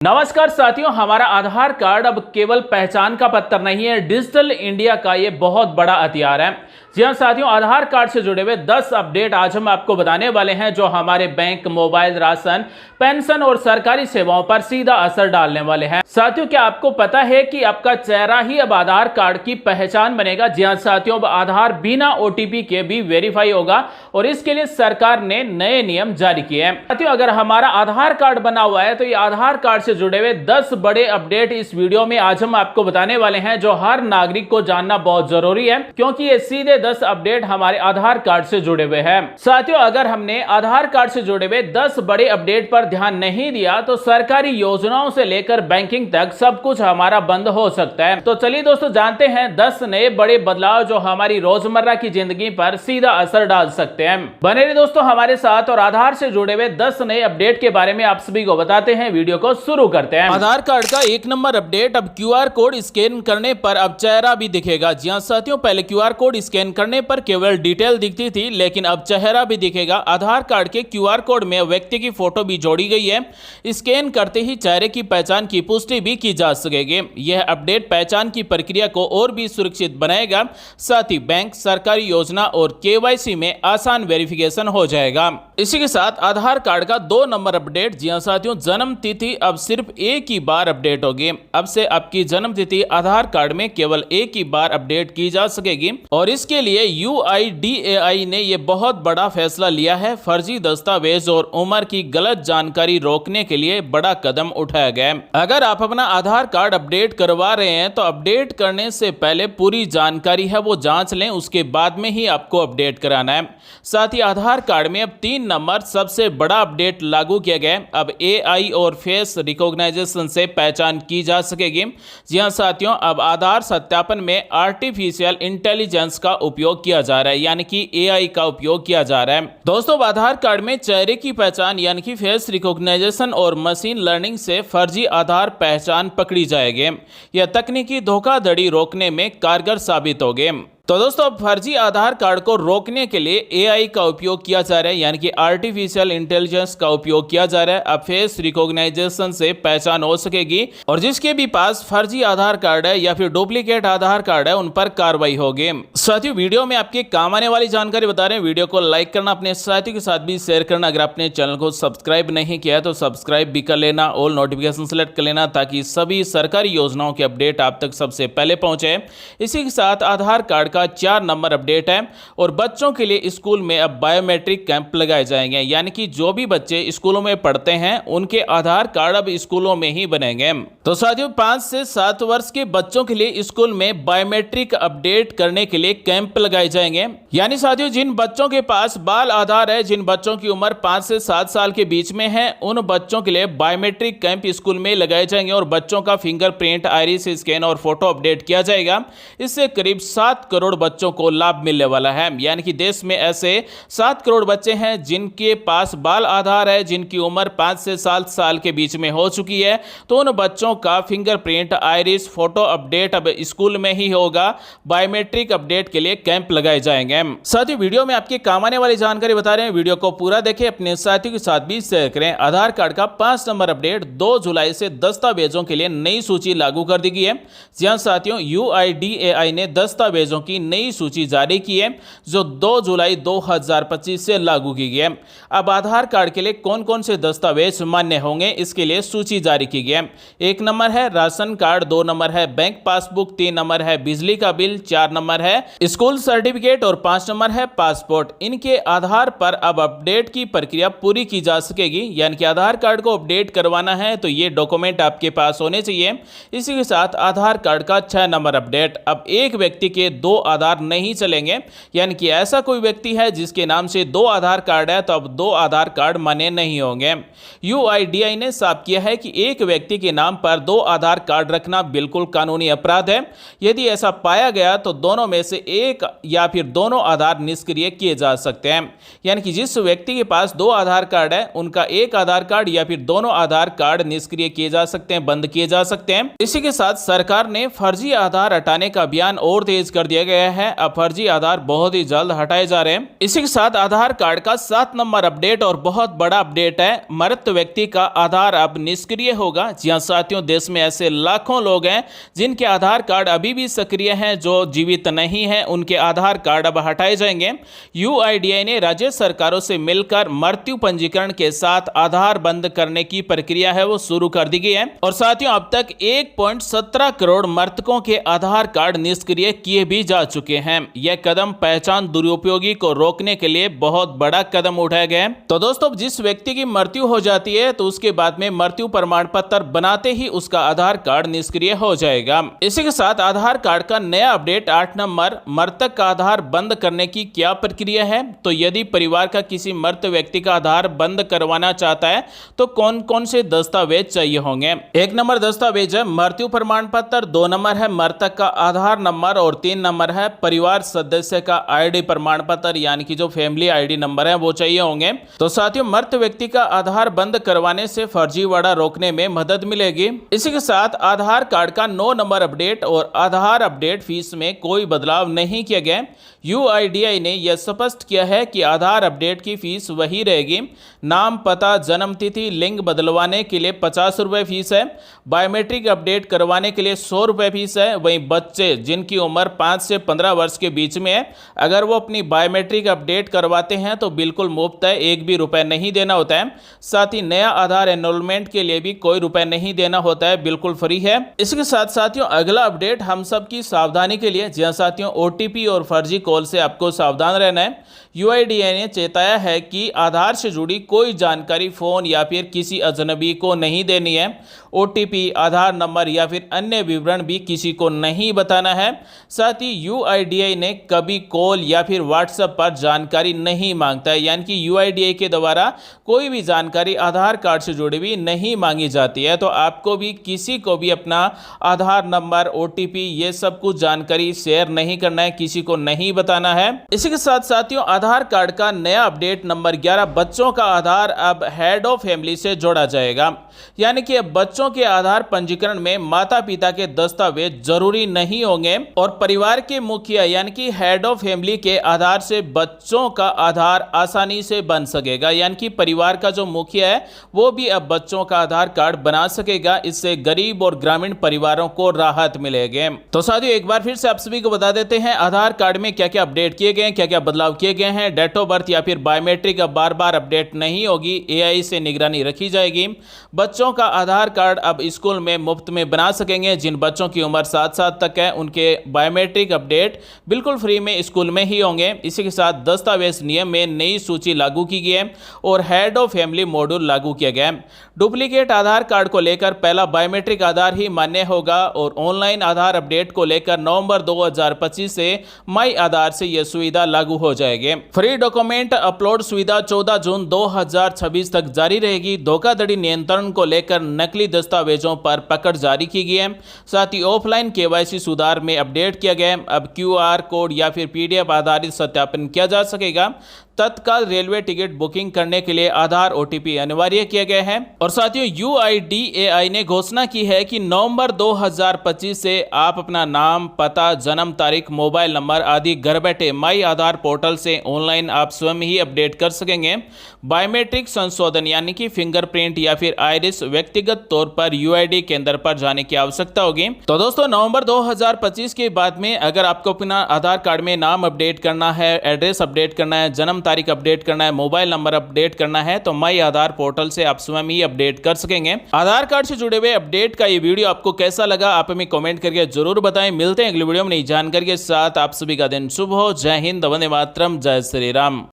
नमस्कार साथियों, हमारा आधार कार्ड अब केवल पहचान का पत्र नहीं है, डिजिटल इंडिया का ये बहुत बड़ा हथियार है। जी हाँ साथियों, आधार कार्ड से जुड़े हुए 10 अपडेट आज हम आपको बताने वाले हैं जो हमारे बैंक, मोबाइल, राशन, पेंशन और सरकारी सेवाओं पर सीधा असर डालने वाले हैं। साथियों, क्या आपको पता है कि आपका चेहरा ही अब आधार कार्ड की पहचान बनेगा? जी हाँ साथियों, अब आधार बिना ओटीपी के भी वेरीफाई होगा और इसके लिए सरकार ने नए नियम जारी किए हैं। साथियों, अगर हमारा आधार कार्ड बना हुआ है तो ये आधार कार्ड से जुड़े हुए 10 बड़े अपडेट इस वीडियो में आज हम आपको बताने वाले हैं जो हर नागरिक को जानना बहुत जरूरी है, क्योंकि ये सीधे 10 अपडेट हमारे आधार कार्ड से जुड़े हुए हैं। साथियों, अगर हमने आधार कार्ड से जुड़े हुए 10 बड़े अपडेट पर ध्यान नहीं दिया तो सरकारी योजनाओं से लेकर बैंकिंग तक सब कुछ हमारा बंद हो सकता है। तो चलिए दोस्तों, जानते हैं 10 नए बड़े बदलाव जो हमारी रोजमर्रा की जिंदगी पर सीधा असर डाल सकते हैं। बने रहिए दोस्तों हमारे साथ और आधार से जुड़े हुए 10 नए अपडेट के बारे में आप सभी को बताते हैं। वीडियो को शुरू करते हैं। आधार कार्ड का 1 नंबर अपडेट, अब क्यूआर कोड स्कैन करने पर अब चेहरा भी दिखेगा। जी हां साथियों, पहले क्यूआर कोड स्कैन करने पर केवल डिटेल दिखती थी, लेकिन अब चेहरा भी दिखेगा। आधार कार्ड के क्यूआर कोड में व्यक्ति की फोटो भी जोड़ी गई है। स्कैन करते ही चेहरे की पहचान की पुष्टि भी की जा सकेगी। यह अपडेट पहचान की प्रक्रिया को और भी सुरक्षित बनाएगा। साथ ही बैंक, सरकारी योजना और केवाईसी में आसान वेरिफिकेशन हो जाएगा। इसी के साथ आधार कार्ड का 2 नंबर अपडेट, जी हां साथियों, जन्म तिथि अब सिर्फ एक ही बार अपडेट होगी। अब से आपकी जन्म तिथि आधार कार्ड में केवल एक ही बार अपडेट की जा सकेगी और इसके लिए UIDAI ने यह बहुत बड़ा फैसला लिया है। फर्जी दस्तावेज और उम्र की गलत जानकारी रोकने के लिए बड़ा कदम उठाया गया है। अगर आप अपना आधार कार्ड अपडेट करवा रहे हैं तो अपडेट करने से पहले पूरी जानकारी है वो जांच लें, उसके बाद में ही आपको अपडेट कराना है। साथ ही आधार कार्ड में अब 3 नंबर सबसे बड़ा अपडेट लागू किया गया है। अब AI और फेस रिकॉग्नाइजेशन से पहचान की जा सकेगी। जी हां साथियों, अब आधार सत्यापन में आर्टिफिशियल इंटेलिजेंस का उपयोग किया जा रहा है, यानी कि AI का उपयोग किया जा रहा है। दोस्तों, आधार कार्ड में चेहरे की पहचान यानी कि फेस रिकॉग्नाइजेशन और मशीन लर्निंग से फर्जी आधार पहचान पकड़ी जाएगी। यह तकनीकी धोखाधड़ी रोकने में कारगर साबित होगी। तो दोस्तों, अब फर्जी आधार कार्ड को रोकने के लिए AI का उपयोग किया जा रहा है, यानी कि आर्टिफिशियल इंटेलिजेंस का उपयोग किया जा रहा है। अब फेस रिकॉग्नाइजेशन से पहचान हो सकेगी और जिसके भी पास फर्जी आधार कार्ड है या फिर डुप्लीकेट आधार कार्ड है उन पर कार्रवाई होगी। साथियों, वीडियो में आपके काम आने वाली जानकारी बता रहे हैं। वीडियो को लाइक करना, अपने साथियों के साथ भी शेयर करना। अगर आपने चैनल को सब्सक्राइब नहीं किया है तो सब्सक्राइब भी कर लेना, ऑल नोटिफिकेशन सेलेक्ट कर लेना, ताकि सभी सरकारी योजनाओं के अपडेट आप तक सबसे पहले पहुंचे। इसी के साथ आधार कार्ड का 4 नंबर अपडेट है और बच्चों के लिए स्कूल में अब बायोमेट्रिक कैंप लगाए जाएंगे, यानी कि जो भी बच्चे स्कूलों में पढ़ते हैं उनके आधार कार्ड अब स्कूलों में ही बनेंगे। तो साथियों, 5 से 7 वर्ष के बच्चों के लिए स्कूल में बायोमेट्रिक अपडेट करने के लिए कैंप लगाए जाएंगे। यानी साथियों, जिन बच्चों के पास बाल आधार है, जिन बच्चों की उम्र 5 से 7 साल के बीच में है, उन बच्चों के लिए बायोमेट्रिक कैंप स्कूल में लगाए जाएंगे और बच्चों का फिंगरप्रिंट, आइरिस स्कैन और फोटो अपडेट किया जाएगा। इससे करीब 7 करोड़ बच्चों को लाभ मिलने वाला है। यानी कि देश में ऐसे 7 करोड़ बच्चे हैं जिनके पास बाल आधार है, जिनकी उम्र 5 से 7 साल के बीच में हो चुकी है। तो उन बच्चों का फिंगरप्रिंट, आइरिस, फोटो अपडेट अब स्कूल में ही होगा। बायोमेट्रिक अपडेट के लिए कैंप लगाए जाएंगे। साथ ही वीडियो में आपके काम आने वाली जानकारी बता रहे हैं। वीडियो को पूरा देखें, अपने साथियों के साथ भी शेयर करें। आधार कार्ड का 5 नंबर अपडेट, 2 जुलाई से दस्तावेजों के लिए नई सूची लागू कर दी गई है। जी हां साथियों, UIDAI ने दस्तावेजों की नई सूची जारी की है जो 2 जुलाई 2025 से लागू की गई है। अब आधार कार्ड के लिए कौन कौन से दस्तावेज मान्य होंगे, इसके लिए सूची जारी की गई है। 1 नंबर है राशन कार्ड, 2 नंबर है बैंक पासबुक, 3 नंबर है बिजली का बिल, 4 नंबर है स्कूल सर्टिफिकेट और 5 नंबर है पासपोर्ट। इनके आधार पर अब अपडेट की प्रक्रिया पूरी की जा सकेगी। यानी कि आधार कार्ड को अपडेट करवाना है तो ये डॉक्यूमेंट आपके पास होने चाहिए। इसी के साथ आधार कार्ड का 6 नंबर अपडेट, अब एक व्यक्ति के 2 आधार नहीं चलेंगे। यानी कि ऐसा कोई व्यक्ति है जिसके नाम से 2 आधार कार्ड है तो अब 2 आधार कार्ड मान्य नहीं होंगे। UIDAI ने साफ किया है कि एक व्यक्ति के नाम पर 2 आधार कार्ड रखना बिल्कुल कानूनी अपराध है। यदि ऐसा पाया गया तो दोनों में से एक या फिर दोनों आधार निष्क्रिय किए जा सकते हैं। यानी कि जिस व्यक्ति के पास 2 आधार कार्ड है उनका एक आधार कार्ड या फिर दोनों आधार कार्ड निष्क्रिय किए जा सकते हैं, बंद किए जा सकते हैं। इसी के साथ सरकार ने फर्जी आधार हटाने का अभियान और तेज कर दिया गया। गया है। अब फर्जी आधार बहुत ही जल्द हटाए जा रहे हैं। इसी के साथ आधार कार्ड का 7 नंबर अपडेट और बहुत बड़ा अपडेट है, मृत व्यक्ति का आधार अब निष्क्रिय होगा। जी हां साथियों, देश में ऐसे लाखों लोग हैं जिनके आधार कार्ड अभी भी सक्रिय हैं, जो जीवित नहीं हैं, उनके आधार कार्ड अब हटाए जाएंगे। यूआईडीएआई ने राज्य सरकारों से मिलकर मृत्यु पंजीकरण के साथ आधार बंद करने की प्रक्रिया है वो शुरू कर दी गई है। और साथियों, अब तक 1.17 करोड़ मृतकों के आधार कार्ड निष्क्रिय किए भी जा चुके हैं। यह कदम पहचान दुरुपयोगी को रोकने के लिए बहुत बड़ा कदम उठाया गया है। तो दोस्तों, जिस व्यक्ति की मृत्यु हो जाती है तो उसके बाद में मृत्यु प्रमाण पत्र बनाते ही उसका आधार कार्ड निष्क्रिय हो जाएगा। इसी के साथ आधार कार्ड का नया अपडेट 8 नंबर, मृतक का आधार बंद करने की क्या प्रक्रिया है। तो यदि परिवार का किसी मृत व्यक्ति का आधार बंद करवाना चाहता है तो कौन कौन से दस्तावेज चाहिए होंगे। 1 नंबर दस्तावेज है मृत्यु प्रमाण पत्र, 2 नंबर है मृतक का आधार नंबर और 3 नंबर है परिवार सदस्य का आईडी प्रमाण पत्र, यानी कि जो फैमिली आईडी नंबर है वो चाहिए होंगे। तो साथियों, मृत व्यक्ति का आधार बंद करवाने से फर्जीवाड़ा रोकने में मदद मिलेगी। इसी के साथ आधार कार्ड का 9 नंबर अपडेट और आधार अपडेट फीस में कोई बदलाव नहीं किया गया। यूआईडीएआई ने यह स्पष्ट किया है कि आधार अपडेट की फीस वही रहेगी। नाम, पता, जन्म तिथि, लिंग बदलवाने के लिए 50 रुपये फीस है। बायोमेट्रिक अपडेट करवाने के लिए 100 रुपये फीस है। वहीं बच्चे जिनकी उम्र 5 से 15 वर्ष के बीच में है, अगर वो अपनी बायोमेट्रिक अपडेट करवाते हैं तो बिल्कुल मुफ्त है, 1 भी रुपये नहीं देना होता है। साथ ही नया आधार एनरोलमेंट के लिए भी कोई रुपये नहीं देना होता है, बिल्कुल फ्री है। इसके साथ साथियों, अगला अपडेट हम सब की सावधानी के लिए। जी साथियों, ओटीपी और फर्जी कॉल से आपको सावधान रहना है। यूआईडीएआई ने चेताया है कि आधार से जुड़ी कोई जानकारी फोन या फिर किसी अजनबी को नहीं देनी है। ओटीपी, आधार नंबर या फिर अन्य विवरण भी किसी को नहीं बताना है। साथ ही यूआईडीएआई ने कभी कॉल या फिर व्हाट्सएप पर जानकारी नहीं मांगता है, यानी कि यूआईडीएआई के द्वारा कोई भी जानकारी आधार कार्ड से जुड़ी हुई नहीं मांगी जाती है। तो आपको भी किसी को भी अपना आधार नंबर, ओटीपी, ये सब कुछ जानकारी शेयर नहीं करना है, किसी को नहीं बताना है। इसी के साथ साथियों, आधार कार्ड का नया अपडेट नंबर 11, बच्चों का आधार अब हेड ऑफ फैमिली से जोड़ा जाएगा। यानी कि अब बच्चों के आधार पंजीकरण में माता पिता के दस्तावेज जरूरी नहीं होंगे और परिवार के मुखिया यानी कि हेड ऑफ फैमिली के आधार से बच्चों का आधार आसानी से बन सकेगा। यानी कि परिवार का जो मुखिया है वो भी अब बच्चों का आधार कार्ड बना सकेगा। इससे गरीब और ग्रामीण परिवारों को राहत मिलेगी। तो साथियों, एक बार फिर से आप सभी को बता देते हैं आधार कार्ड में क्या क्या अपडेट किए गए, क्या क्या बदलाव किए गए हैं। डेट ऑफ बर्थ या फिर बायोमेट्रिक अब बार बार अपडेट नहीं होगी, एआई से निगरानी रखी जाएगी। बच्चों का आधार कार्ड अब स्कूल में मुफ्त में बना सकेंगे। जिन बच्चों की उम्र 7 साल तक है उनके बायोमेट्रिक अपडेट बिल्कुल फ्री में स्कूल में ही होंगे। इसी के साथ दस्तावेज नियम में नई सूची लागू की गई है और हेड ऑफ फैमिली मॉड्यूल लागू किया गया है। डुप्लीकेट आधार कार्ड को लेकर पहला बायोमेट्रिक आधार ही मान्य होगा और ऑनलाइन आधार अपडेट को लेकर नवंबर 2025 से माई आधार से यह सुविधा लागू हो जाएगी। फ्री डॉक्यूमेंट अपलोड सुविधा 14 जून 2026 तक जारी रहेगी। धोखाधड़ी नियंत्रण को लेकर नकली दस्तावेजों पर पकड़ जारी की गई है। साथ ही ऑफलाइन केवाईसी सुधार में अपडेट किया गया है। अब क्यूआर कोड या फिर पीडीएफ आधारित सत्यापन किया जा सकेगा। तत्काल रेलवे टिकट बुकिंग करने के लिए आधार ओटीपी अनिवार्य किया गया है। और साथियों, यूआईडीएआई ने घोषणा की है कि नवंबर 2025 से आप अपना नाम, पता, जन्म तारीख, मोबाइल नंबर आदि घर बैठे माई आधार पोर्टल से ऑनलाइन आप स्वयं ही अपडेट कर सकेंगे। बायोमेट्रिक संशोधन यानी कि फिंगरप्रिंट या फिर आइरिस व्यक्तिगत तौर पर यूआईडी केंद्र पर जाने की आवश्यकता होगी। तो दोस्तों, नवंबर 2025 के बाद में अगर आपको अपना आधार कार्ड में नाम अपडेट करना है, एड्रेस अपडेट करना है, जन्म तारीख अपडेट करना है, मोबाइल नंबर अपडेट करना है तो माई आधार पोर्टल से आप स्वयं ही अपडेट कर सकेंगे। आधार कार्ड से जुड़े हुए अपडेट का ये वीडियो आपको कैसा लगा आप हमें कमेंट करके जरूर बताएं। मिलते हैं अगली वीडियो में नई जानकारी के साथ। आप सभी का दिन शुभ हो। जय हिंद, वंदे मातरम, जय श्री राम।